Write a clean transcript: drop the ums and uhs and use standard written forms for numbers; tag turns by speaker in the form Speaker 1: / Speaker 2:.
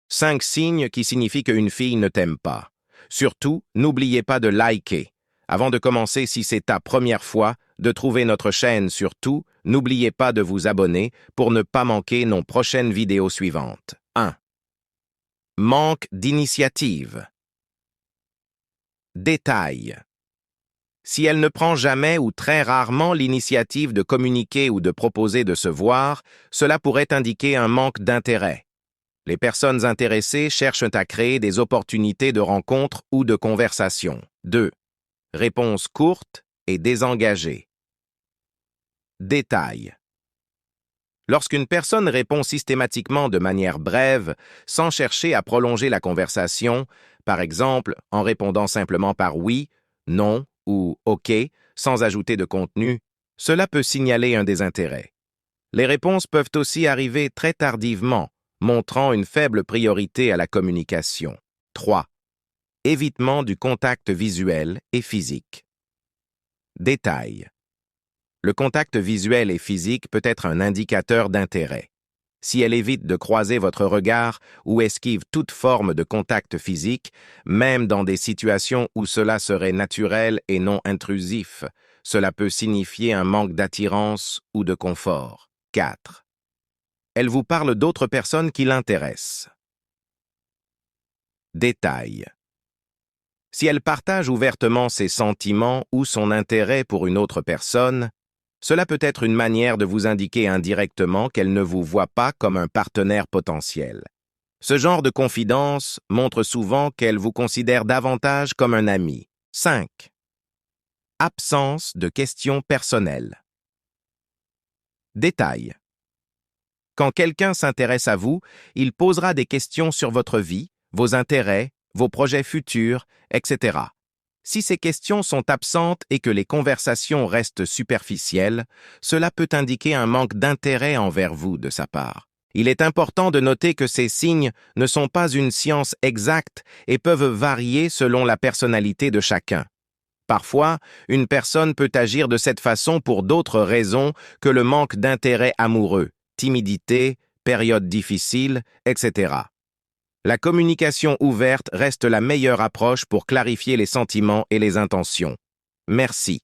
Speaker 1: 5 signes qui signifient qu'une fille ne t'aime pas. Surtout, n'oubliez pas de liker. Avant de commencer, si c'est ta première fois, de trouver notre chaîne surtout, n'oubliez pas de vous abonner pour ne pas manquer nos prochaines vidéos suivantes. 1. Manque d'initiative. Détail. Si elle ne prend jamais ou très rarement l'initiative de communiquer ou de proposer de se voir, cela pourrait indiquer un manque d'intérêt. Les personnes intéressées cherchent à créer des opportunités de rencontre ou de conversation. 2. Réponse courte et désengagée. Détail. Lorsqu'une personne répond systématiquement de manière brève, sans chercher à prolonger la conversation, par exemple en répondant simplement par oui, non ou OK, sans ajouter de contenu, cela peut signaler un désintérêt. Les réponses peuvent aussi arriver très tardivement, montrant une faible priorité à la communication. 3. Évitement du contact visuel et physique. Détail. Le contact visuel et physique peut être un indicateur d'intérêt. Si elle évite de croiser votre regard ou esquive toute forme de contact physique, même dans des situations où cela serait naturel et non intrusif, cela peut signifier un manque d'attirance ou de confort. 4. Elle vous parle d'autres personnes qui l'intéressent. Détail. Si elle partage ouvertement ses sentiments ou son intérêt pour une autre personne, cela peut être une manière de vous indiquer indirectement qu'elle ne vous voit pas comme un partenaire potentiel. Ce genre de confidence montre souvent qu'elle vous considère davantage comme un ami. 5. Absence de questions personnelles. Détail. Quand quelqu'un s'intéresse à vous, il posera des questions sur votre vie, vos intérêts, vos projets futurs, etc. Si ces questions sont absentes et que les conversations restent superficielles, cela peut indiquer un manque d'intérêt envers vous de sa part. Il est important de noter que ces signes ne sont pas une science exacte et peuvent varier selon la personnalité de chacun. Parfois, une personne peut agir de cette façon pour d'autres raisons que le manque d'intérêt amoureux, timidité, période difficile, etc. La communication ouverte reste la meilleure approche pour clarifier les sentiments et les intentions. Merci.